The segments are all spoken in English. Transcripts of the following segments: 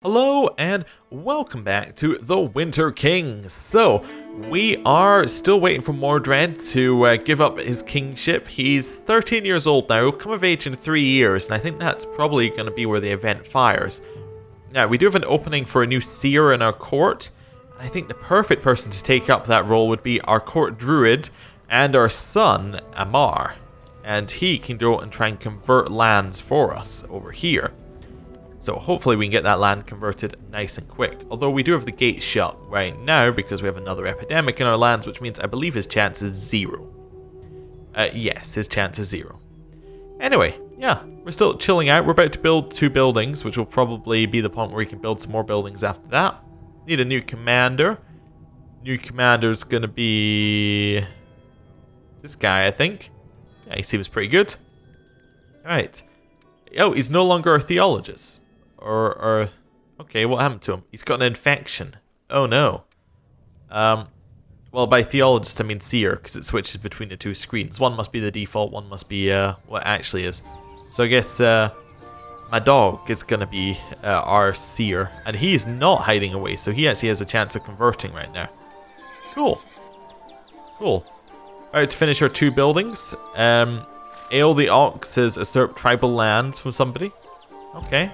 Hello and welcome back to the Winter Kings. So, we are still waiting for Mordred to give up his kingship. He's 13 years old now, come of age in 3 years, and I think that's probably going to be where the event fires. Now, we do have an opening for a new seer in our court. I think the perfect person to take up that role would be our court druid and our son, Amar. And he can go and try and convert lands for us over here. So hopefully we can get that land converted nice and quick. Although we do have the gate shut right now because we have another epidemic in our lands, which means I believe his chance is 0. Yes, his chance is 0. Anyway, yeah, we're still chilling out. We're about to build 2 buildings, which will probably be the point where we can build some more buildings after that. Need a new commander. New commander's going to be this guy, I think. Yeah, he seems pretty good. Alright. Oh, he's no longer a theologist. Or, okay, what happened to him? He's got an infection. Oh no. Well, by theologist I mean seer, because it switches between the 2 screens. One must be the default, one must be what it actually is. So I guess my dog is going to be our seer, and he's not hiding away, so he actually has a chance of converting right now. Cool. Cool. Alright, to finish our 2 buildings. Ale the Ox has usurped tribal lands from somebody. Okay.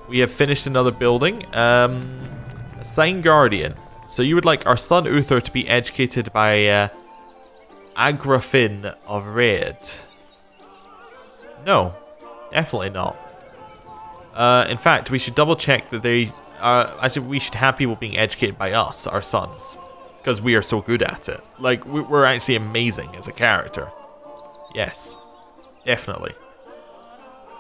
We have finished another building. Assign Guardian. So you would like our son Uther to be educated by Agrafin of Red. No. Definitely not. In fact, we should double check that they... actually, we should have people being educated by us, our sons. Because we are so good at it. Like, we're actually amazing as a character. Yes, definitely.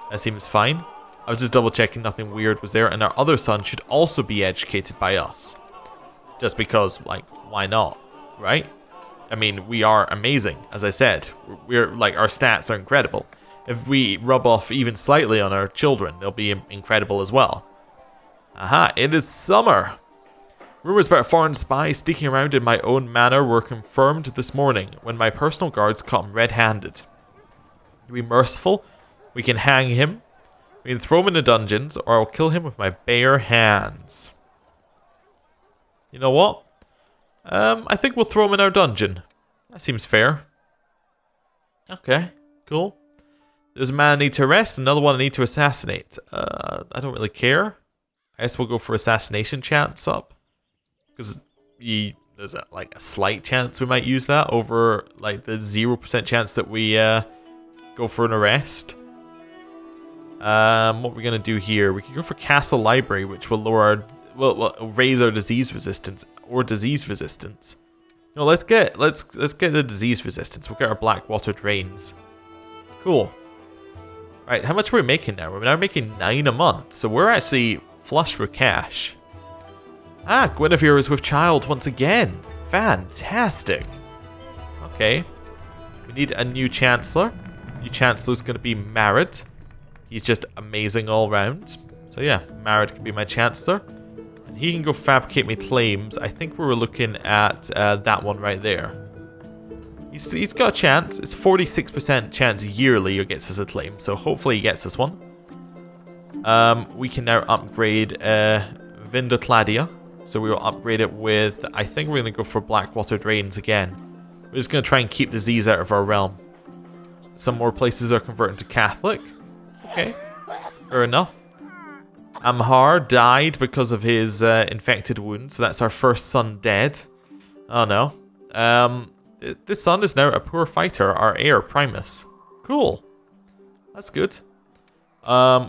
That seems fine. I was just double checking nothing weird was there, and our other son should also be educated by us. Just because, like, why not, right? I mean, we are amazing, as I said. We're, like, our stats are incredible. If we rub off even slightly on our children, they'll be incredible as well. Aha, it is summer! Rumors about a foreign spy sneaking around in my own manor were confirmed this morning when my personal guards caught him red-handed. To be merciful, we can hang him, we can throw him in the dungeons, or I'll kill him with my bare hands. You know what? I think we'll throw him in our dungeon. That seems fair. Okay, cool. There's a man I need to arrest, another one I need to assassinate. I don't really care. I guess we'll go for assassination chance up. Because there's like a slight chance we might use that over like the 0% chance that we go for an arrest. What we're gonna do here? We can go for Castle Library, which will lower our, raise our disease resistance or disease resistance. No, let's get the disease resistance. We'll get our Blackwater drains. Cool. Right, how much are we making now? We're now making 9 a month, so we're actually flush with cash. Ah, Guinevere is with child once again. Fantastic. Okay. We need a new Chancellor. New Chancellor's going to be Mordred. He's just amazing all round. So yeah, Mordred can be my Chancellor. And he can go fabricate me claims. I think we were looking at that one right there. He's got a chance. It's 46% chance yearly he gets us a claim. So hopefully he gets us one. We can now upgrade Vindocladia. So we will upgrade it with, I think we're going to go for Blackwater Drains again. We're just going to try and keep disease out of our realm. Some more places are converting to Catholic. Okay, fair enough. Amhar died because of his infected wound, so that's our first son dead. Oh no. This son is now a poor fighter, our heir, Primus. Cool. That's good.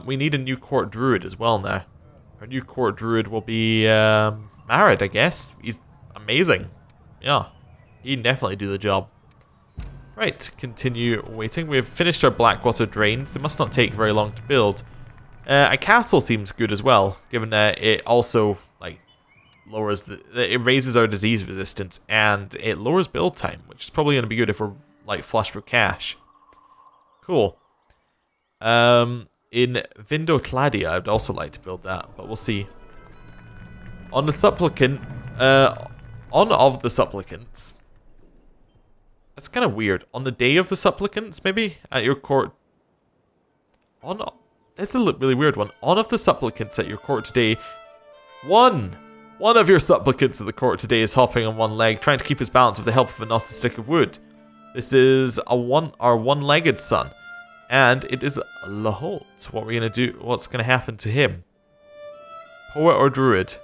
We need a new court druid as well now. Our new court druid will be Mordred, I guess. He's amazing. Yeah, he'd definitely do the job. Right, continue waiting. We've finished our Blackwater drains. They must not take very long to build. A castle seems good as well, given that it also like lowers it raises our disease resistance and it lowers build time, which is probably going to be good if we're like flush with cash. Cool. In Vindocladia, I'd also like to build that, but we'll see. On the supplicant, on of the supplicants. That's kind of weird. On the day of the supplicants, maybe at your court. On It's a really weird one. One of the supplicants at your court today... One of your supplicants at the court today is hopping on one leg, trying to keep his balance with the help of a knotted stick of wood. This is our one-legged son. And it is Laholt. What are we going to do? What's going to happen to him? Poet or druid?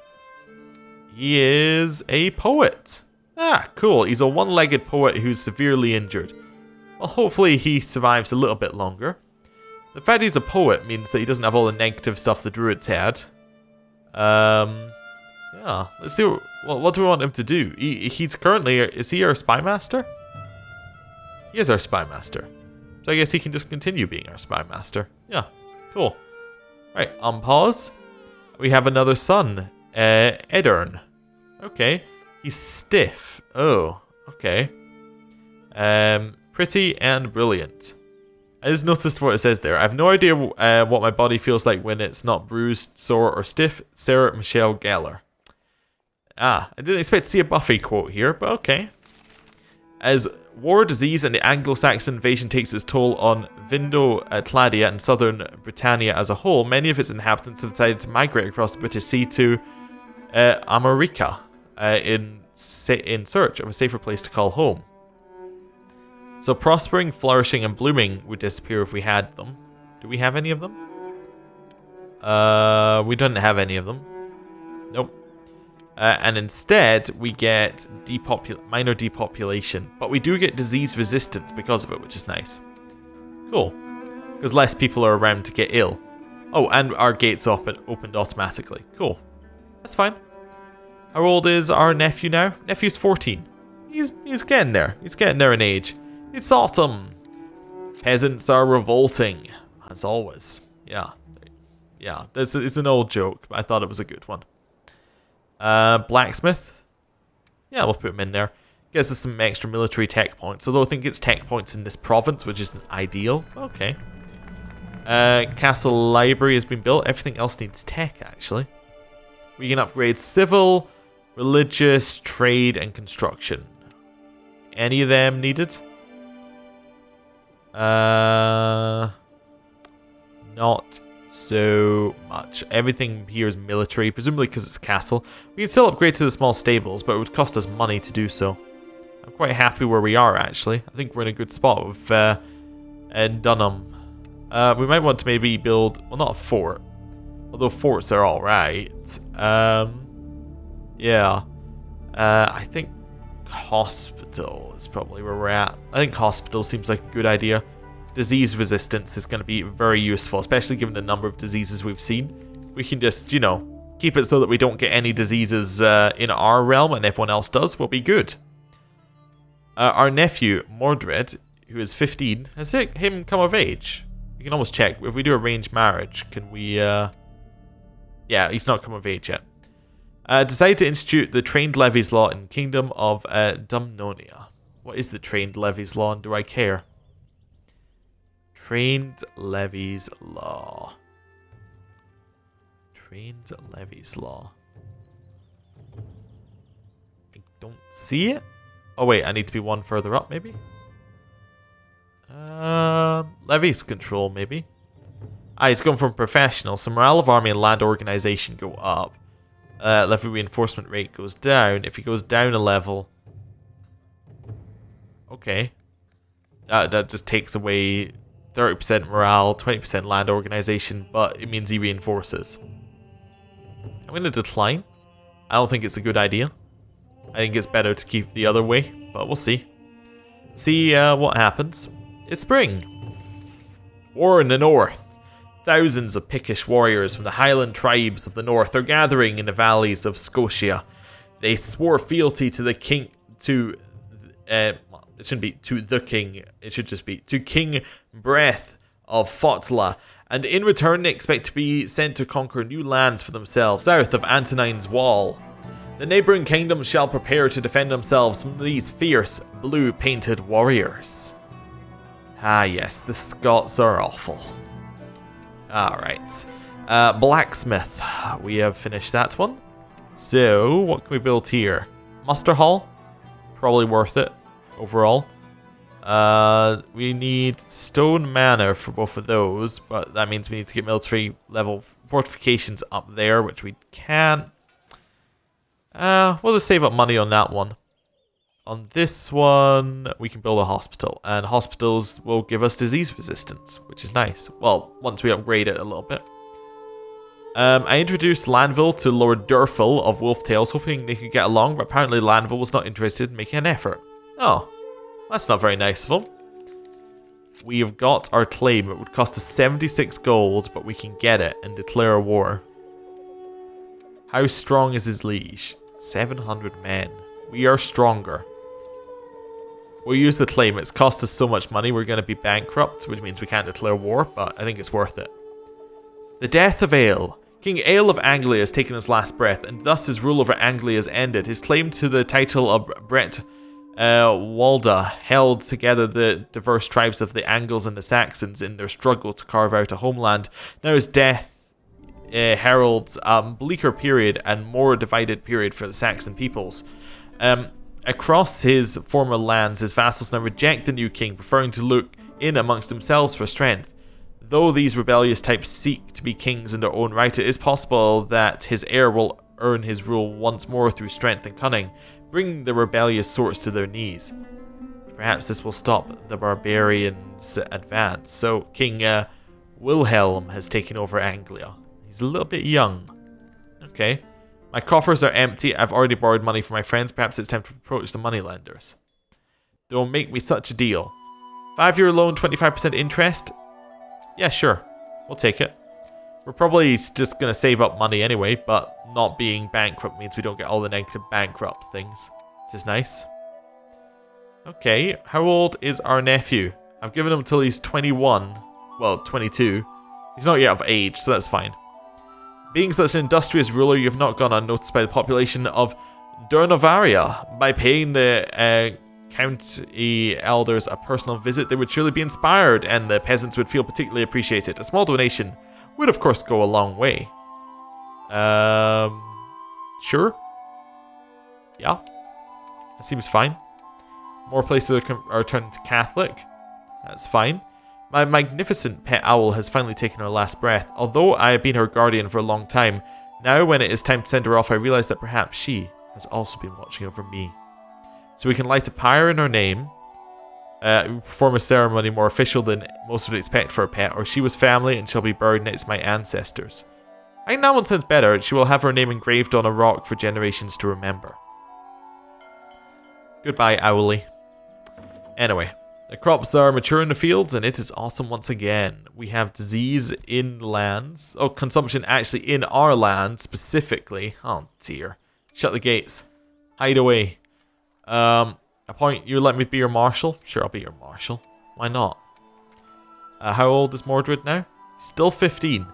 He is a poet. Ah, cool. He's a one-legged poet who's severely injured. Well, hopefully he survives a little bit longer. The fact he's a poet means that he doesn't have all the negative stuff the druids had. Yeah, let's see. What do we want him to do? He's currently... Is he our spy master? He is our spy master. So I guess he can just continue being our spy master. Yeah, cool. Right, unpause. We have another son, Edern. Okay, he's stiff. Oh, okay. Pretty and brilliant. I just noticed what it says there. I have no idea what my body feels like when it's not bruised, sore, or stiff. Sarah Michelle Geller. Ah, I didn't expect to see a Buffy quote here, but okay. As war, disease, and the Anglo-Saxon invasion takes its toll on Vindo-Tladia and southern Britannia as a whole, many of its inhabitants have decided to migrate across the British Sea to Armorica in search of a safer place to call home. So prospering, flourishing, and blooming would disappear if we had them. Do we have any of them? We don't have any of them. Nope. And instead, we get minor depopulation. But we do get disease resistance because of it, which is nice. Cool. Because less people are around to get ill. Oh, and our gates opened automatically. Cool. That's fine. How old is our nephew now? Nephew's 14. He's getting there. He's getting there in age. It's autumn. Peasants are revolting, as always. Yeah. Yeah, it's an old joke, but I thought it was a good one. Blacksmith. Yeah, we'll put him in there. Gives us some extra military tech points, although I think it's tech points in this province, which isn't ideal. Okay. Castle library has been built. Everything else needs tech, actually. We can upgrade civil, religious, trade, and construction. Any of them needed? Not so much. Everything here is military, presumably because it's a castle. We can still upgrade to the small stables, but it would cost us money to do so. I'm quite happy where we are, actually. I think we're in a good spot with Dunham. We might want to maybe build, well, not a fort, although forts are alright. Yeah. I think hospital is probably where we're at. I think hospital seems like a good idea. Disease resistance is going to be very useful, especially given the number of diseases we've seen. We can just, you know, keep it so that we don't get any diseases in our realm, and everyone else does. We'll be good. Our nephew, Mordred, who is 15, has him come of age? You can almost check. If we do arranged marriage, can we... Yeah, he's not come of age yet. Decided to institute the Trained Levies Law in Kingdom of Dumnonia. What is the Trained Levies Law, and do I care? Trained Levies Law. Trained Levies Law. I don't see it. Oh wait, I need to be one further up, maybe? Levies control, maybe? Ah, he's going from professional. So morale of army and land organization go up. Levy reinforcement rate goes down. If he goes down a level... Okay. That just takes away 30% morale, 20% land organization, but it means he reinforces. I'm going to decline. I don't think it's a good idea. I think it's better to keep the other way, but we'll see. See what happens. It's spring. War in the north. Thousands of Pictish warriors from the Highland tribes of the north are gathering in the valleys of Scotia. They swore fealty to the king, it shouldn't be to the king, it should just be to King Breath of Fotla, and in return they expect to be sent to conquer new lands for themselves south of Antonine's Wall. The neighbouring kingdoms shall prepare to defend themselves from these fierce, blue-painted warriors. Ah yes, the Scots are awful. Alright. Blacksmith. We have finished that one. So, what can we build here? Muster Hall? Probably worth it, overall. We need stone manor for both of those, but that means we need to get military level fortifications up there, which we can't. We'll just save up money on that one. On this one, we can build a hospital, and hospitals will give us disease resistance, which is nice. Well, once we upgrade it a little bit. I introduced Lanville to Lord Durfil of Wolftales, hoping they could get along, but apparently Lanville was not interested in making an effort. Oh, that's not very nice of him. We have got our claim. It would cost us 76 gold, but we can get it and declare a war. How strong is his liege? 700 men. We are stronger. We'll use the claim. It's cost us so much money, we're going to be bankrupt, which means we can't declare war, but I think it's worth it. The death of Ale. King Ale of Anglia has taken his last breath, and thus his rule over Anglia is ended. His claim to the title of Brett Walda held together the diverse tribes of the Angles and the Saxons in their struggle to carve out a homeland. Now his death heralds a bleaker period and more divided period for the Saxon peoples. Across his former lands, his vassals now reject the new king, preferring to look in amongst themselves for strength. Though these rebellious types seek to be kings in their own right, it is possible that his heir will earn his rule once more through strength and cunning, bringing the rebellious sorts to their knees. Perhaps this will stop the barbarians' advance. So King Wilhelm has taken over Anglia. He's a little bit young. Okay. My coffers are empty. I've already borrowed money from my friends. Perhaps it's time to approach the moneylenders. They will make me such a deal. 5-year loan, 25% interest? Yeah, sure. We'll take it. We're probably just going to save up money anyway, but not being bankrupt means we don't get all the negative bankrupt things, which is nice. Okay, how old is our nephew? I've given him until he's 21. Well, 22. He's not yet of age, so that's fine. Being such an industrious ruler, you have not gone unnoticed by the population of Durnovaria. By paying the county elders a personal visit, they would surely be inspired, and the peasants would feel particularly appreciated. A small donation would, of course, go a long way. Sure. Yeah. That seems fine. More places are turning to Catholic. That's fine. My magnificent pet owl has finally taken her last breath. Although I have been her guardian for a long time, now when it is time to send her off, I realize that perhaps she has also been watching over me. So we can light a pyre in her name, perform a ceremony more official than most would expect for a pet, or she was family and shall be buried next to my ancestors. I think that one sounds better. She will have her name engraved on a rock for generations to remember. Goodbye, Owly. Anyway, the crops are mature in the fields, and it is awesome once again. We have disease in lands. Oh, consumption actually in our land, specifically. Oh, dear. Shut the gates. Hide away. Appoint you let me be your marshal? Sure, I'll be your marshal. Why not? How old is Mordred now? Still 15.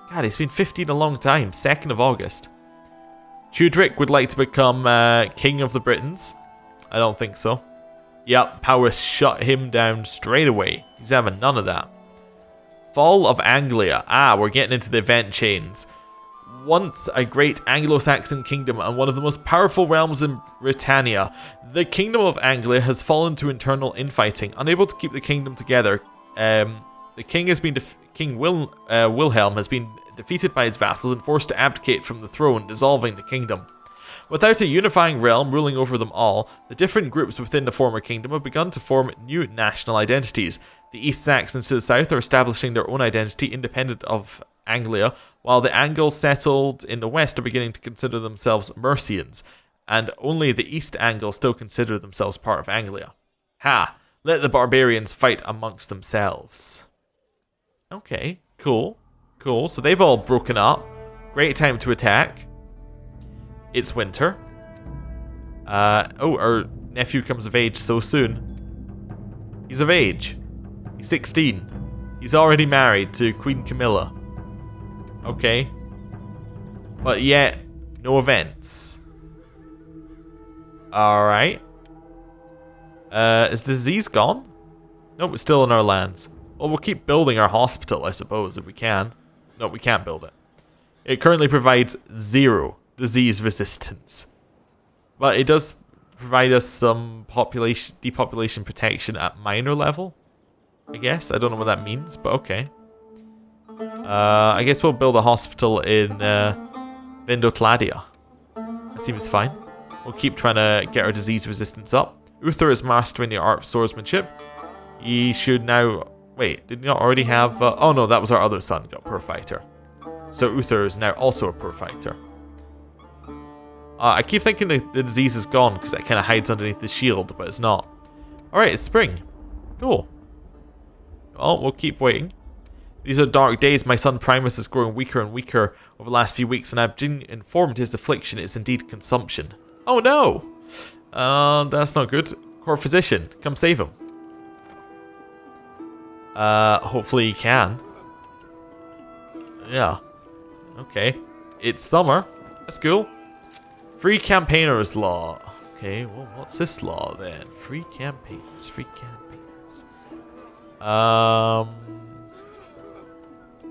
God, he's been 15 a long time. 2nd of August. Tudrick would like to become King of the Britons. I don't think so. Yep, Powis shut him down straight away. He's having none of that. Fall of Anglia. Ah, we're getting into the event chains. Once a great Anglo-Saxon kingdom and one of the most powerful realms in Britannia, the Kingdom of Anglia has fallen to internal infighting. Unable to keep the kingdom together, the king has been Wilhelm has been defeated by his vassals and forced to abdicate from the throne, dissolving the kingdom. Without a unifying realm ruling over them all, the different groups within the former kingdom have begun to form new national identities. The East Saxons to the south are establishing their own identity independent of Anglia, while the Angles settled in the west are beginning to consider themselves Mercians, and only the East Angles still consider themselves part of Anglia. Ha! Let the barbarians fight amongst themselves. Okay, cool. Cool, so they've all broken up. Great time to attack. It's winter. Oh, our nephew comes of age so soon. He's of age. He's 16. He's already married to Queen Camilla. Okay. But yet, no events. Alright. Is the disease gone? Nope, it's still in our lands. Well, we'll keep building our hospital, I suppose, if we can. No, we can't build it. It currently provides 0 disease resistance. But it does provide us some depopulation protection at minor level. I guess. I don't know what that means, but okay. I guess we'll build a hospital in Vindotladia. That seems fine. We'll keep trying to get our disease resistance up. Uther is mastering the art of swordsmanship. He should now... Wait, did he not already have... oh no, that was our other son, got Pur Fighter. So Uther is now also a Pur Fighter. I keep thinking the disease is gone because it kind of hides underneath the shield, but it's not. Alright, it's spring. Cool. Well, we'll keep waiting. These are dark days. My son Primus is growing weaker and weaker over the last few weeks, and I've been informed his affliction is indeed consumption. Oh no! That's not good. Court physician, come save him. Hopefully he can. Yeah. Okay. It's summer. That's cool. Free campaigners law. Okay, well, what's this law then? Free campaigners. Free campaigners. I'm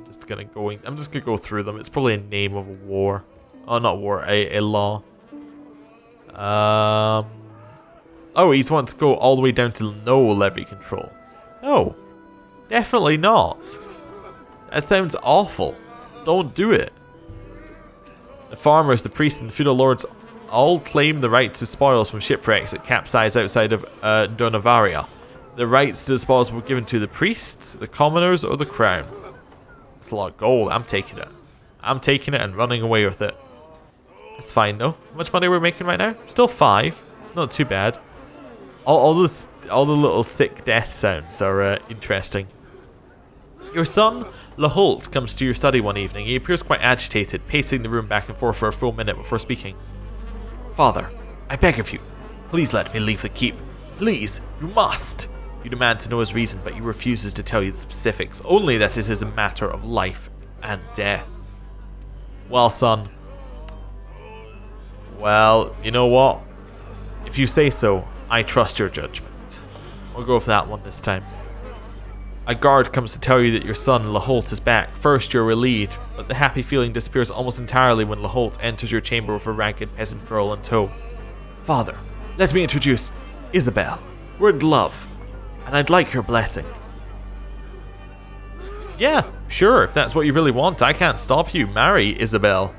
just gonna go through them. It's probably a name of a war. Oh, not war. A law. Oh, he's wanting to go all the way down to no levy control. No. Definitely not. That sounds awful. Don't do it. The farmers, the priests, and the feudal lords all claim the right to spoils from shipwrecks that capsize outside of Donavaria. The rights to the spoils were given to the priests, the commoners, or the crown. It's a lot of gold. I'm taking it. I'm taking it and running away with it. That's fine though. How much money we're making right now? Still 5. It's not too bad. All the little sick death sounds are interesting. Your son, Laholt, comes to your study one evening. He appears quite agitated, pacing the room back and forth for a full minute before speaking. Father, I beg of you, please let me leave the keep. Please, you must. You demand to know his reason, but he refuses to tell you the specifics, only that it is a matter of life and death. Well, son. Well, you know what? If you say so, I trust your judgment. We'll go with that one this time. A guard comes to tell you that your son, Laholt, is back. First, you're relieved, but the happy feeling disappears almost entirely when Laholt enters your chamber with a ragged peasant girl in tow. Father, let me introduce Isabel. We're in love, and I'd like your blessing. Yeah, sure, if that's what you really want, I can't stop you. Marry Isabel.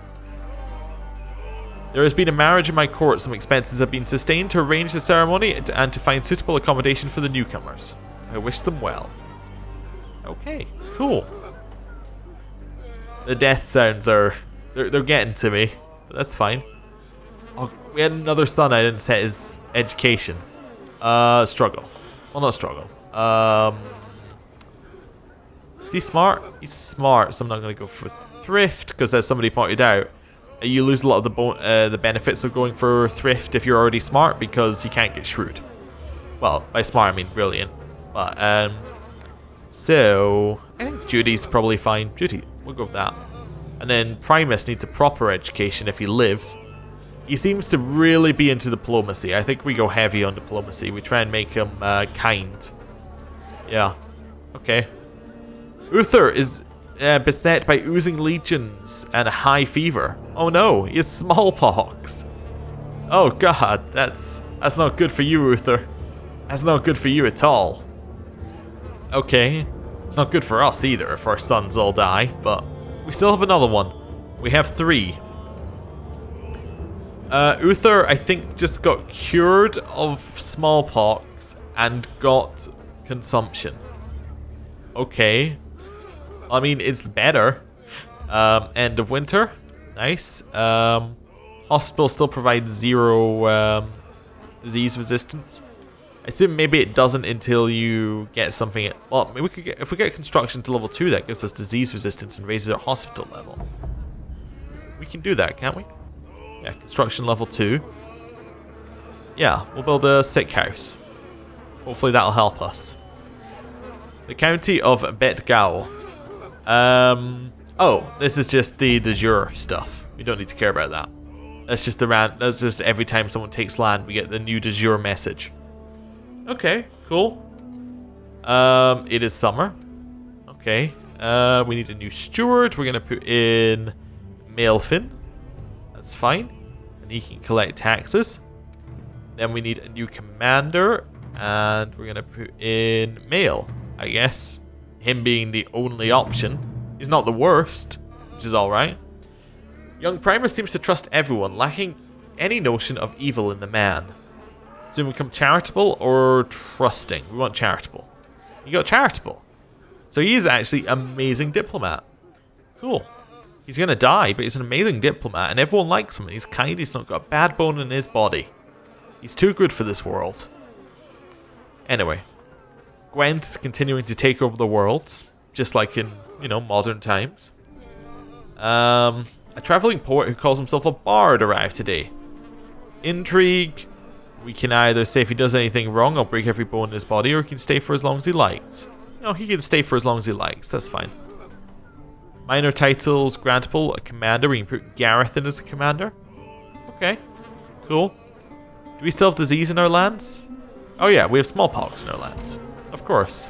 There has been a marriage in my court. Some expenses have been sustained to arrange the ceremony and to find suitable accommodation for the newcomers. I wish them well. Okay, cool. The death sounds are... They're getting to me. But that's fine. Oh, we had another son. I didn't set his education. Struggle. Well, not struggle. Is he smart? He's smart, so I'm not going to go for thrift, because as somebody pointed out, you lose a lot of the benefits of going for thrift if you're already smart, because you can't get shrewd. Well, by smart I mean brilliant. But, so, I think Judy's probably fine. Judy, we'll go with that. And then Primus needs a proper education if he lives. He seems to really be into diplomacy. I think we go heavy on diplomacy. We try and make him kind. Yeah. Okay. Uther is beset by oozing legions and a high fever. Oh no, he has smallpox. Oh god, that's not good for you, Uther. That's not good for you at all. Okay. It's not good for us either if our sons all die, but we still have another one. We have 3. Uther, I think, just got cured of smallpox and got consumption. Okay. I mean, it's better. End of winter. Nice. Hospital still provides 0 disease resistance. I assume maybe it doesn't until you get something... Well, maybe we could get, if we get construction to level 2, that gives us disease resistance and raises our hospital level. We can do that, can't we? Yeah, construction level 2. Yeah, we'll build a sick house. Hopefully that'll help us. The county of Betgao. Oh, this is just the de jure stuff. We don't need to care about that. That's just that's just every time someone takes land, we get the new de jure message. Okay, cool. It is summer. Okay. We need a new steward. We're gonna put in Maelfin. That's fine. And he can collect taxes. Then we need a new commander, and we're going to put in male, I guess. Him being the only option. He's not the worst, which is alright. Young Primus seems to trust everyone, lacking any notion of evil in the man. So we become charitable or trusting? We want charitable. You got charitable. So he is actually an amazing diplomat. Cool. He's going to die, but he's an amazing diplomat, and everyone likes him. He's kind, he's not got a bad bone in his body. He's too good for this world. Anyway. Gwent's continuing to take over the world, just like in, you know, modern times. A traveling poet who calls himself a bard arrived today. Intrigue. We can either say if he does anything wrong, I'll break every bone in his body, or he can stay for as long as he likes. No, he can stay for as long as he likes. That's fine. Minor titles grantable. A commander. We can put Gareth in as a commander. Okay. Cool. Do we still have disease in our lands? Oh yeah, we have smallpox in our lands. Of course.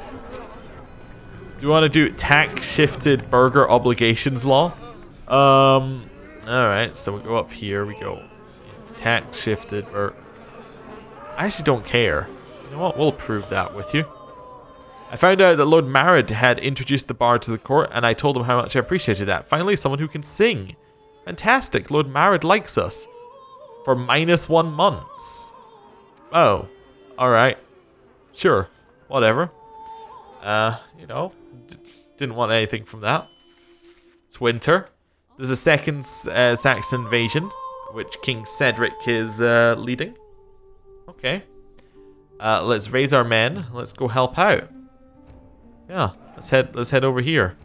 Do you want to do tax-shifted burger obligations law? Alright, so we go up here, we go. Tax-shifted burger. I actually don't care. You know what, we'll approve that with you. I found out that Lord Mordred had introduced the bard to the court, and I told him how much I appreciated that. Finally, someone who can sing. Fantastic, Lord Mordred likes us. For -1 months. Oh, alright. Sure. Whatever. You know, didn't want anything from that. It's winter. There's a second Saxon invasion, which King Cedric is leading. Okay. Let's raise our men. Let's go help out. Yeah, let's head over here.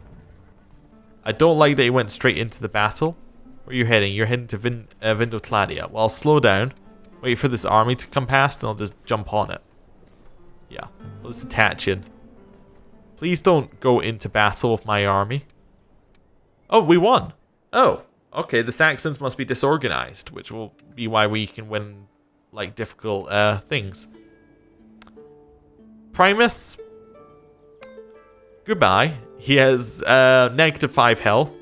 I don't like that he went straight into the battle. Where are you heading? You're heading to Vindocladia. Well, I'll slow down. Wait for this army to come past, and I'll just jump on it. Yeah, let's attach in. Please don't go into battle with my army. Oh, we won. Oh, okay. The Saxons must be disorganized, which will be why we can win, like, difficult things. Primus. Goodbye. He has -5 health.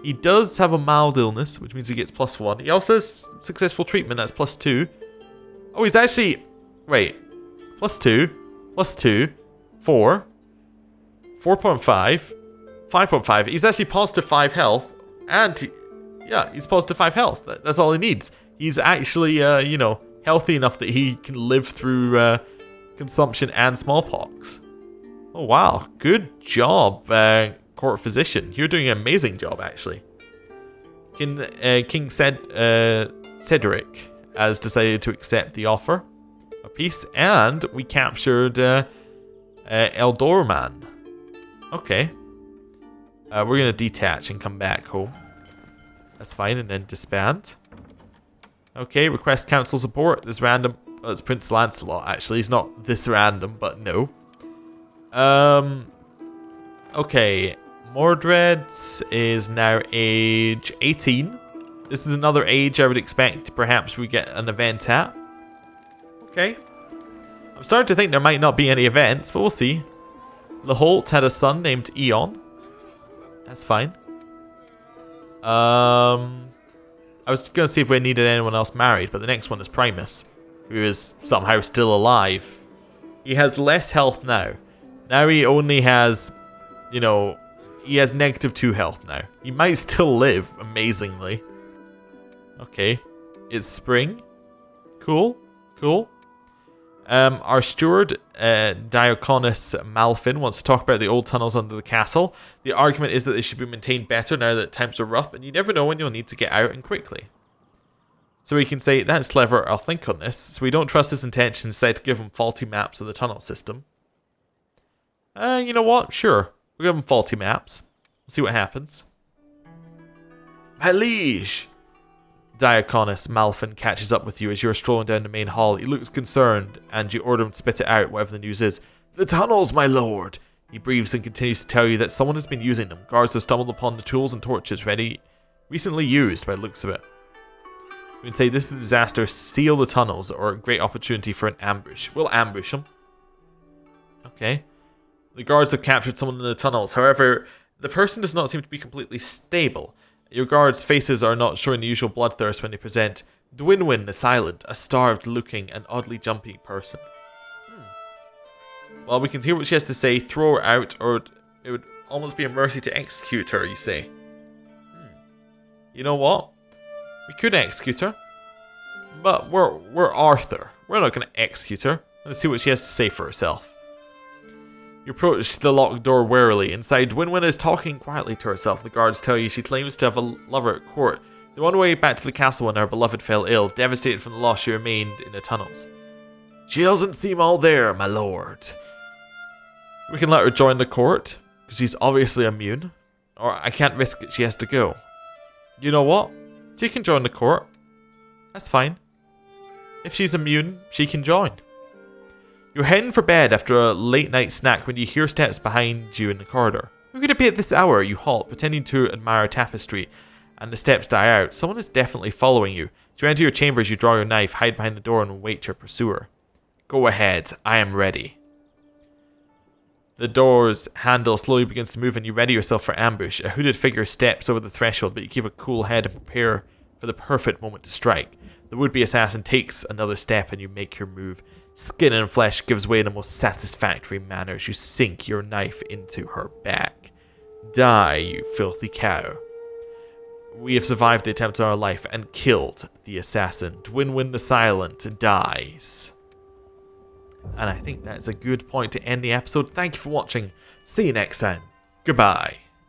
He does have a mild illness, which means he gets +1. He also has successful treatment, that's +2. Oh, he's actually... Wait. +2. +2, 4, 4.5, 5.5. He's actually +5 health, and yeah, he's +5 health. That's all he needs. He's actually, you know, healthy enough that he can live through consumption and smallpox. Oh wow, good job, court physician. You're doing an amazing job, actually. King Cedric has decided to accept the offer. A piece, and we captured Eldorman. Okay. We're going to detach and come back home. That's fine, and then disband. Okay, request council support. This random... Oh, it's Prince Lancelot, actually. He's not this random, but no. Okay. Mordred is now age 18. This is another age I would expect perhaps we get an event at. Okay. I'm starting to think there might not be any events, but we'll see. Leholt had a son named Eon. That's fine. I was going to see if we needed anyone else married, but the next one is Primus, who is somehow still alive. He has less health now. Now he only has, you know, he has -2 health now. He might still live, amazingly. Okay. It's spring. Cool. Cool. Our steward, Diaconus Malfin, wants to talk about the old tunnels under the castle. The argument is that they should be maintained better now that times are rough, and you never know when you'll need to get out and quickly. So we can say, that's clever, I'll think on this. So we don't trust his intentions, decide to give him faulty maps of the tunnel system. You know what? Sure. We'll give him faulty maps. We'll see what happens. My liege! Diaconus Malfin catches up with you as you're strolling down the main hall. He looks concerned, and you order him to spit it out, whatever the news is. The tunnels, my lord! He breathes and continues to tell you that someone has been using them. Guards have stumbled upon the tools and torches recently used by the looks of it. We can say this is a disaster. Seal the tunnels, or a great opportunity for an ambush. We'll ambush them. Okay. The guards have captured someone in the tunnels. However, the person does not seem to be completely stable. Your guards' faces are not showing the usual bloodthirst when they present. Dwinwyn the Silent, a starved-looking and oddly jumpy person. Well, we can hear what she has to say, throw her out, or it would almost be a mercy to execute her, you say. You know what? We could execute her, but we're Arthur. We're not going to execute her. Let's see what she has to say for herself. You approach the locked door warily. Inside, Dwinwyn is talking quietly to herself. The guards tell you she claims to have a lover at court. They're on the way back to the castle when her beloved fell ill. Devastated from the loss, she remained in the tunnels. She doesn't seem all there, my lord. We can let her join the court, because she's obviously immune. Or I can't risk it, she has to go. You know what? She can join the court. That's fine. If she's immune, she can join. You're heading for bed after a late night snack when you hear steps behind you in the corridor. Who could it be at this hour? You halt, pretending to admire tapestry, and the steps die out. Someone is definitely following you. To enter your chambers, you draw your knife, hide behind the door, and await your pursuer. Go ahead, I am ready. The door's handle slowly begins to move and you ready yourself for ambush. A hooded figure steps over the threshold, but you keep a cool head and prepare for the perfect moment to strike. The would-be assassin takes another step and you make your move. Skin and flesh gives way in the most satisfactory manner as you sink your knife into her back. Die, you filthy cow. We have survived the attempt on our life and killed the assassin. Dwinwyn the Silent dies. And I think that's a good point to end the episode. Thank you for watching. See you next time. Goodbye.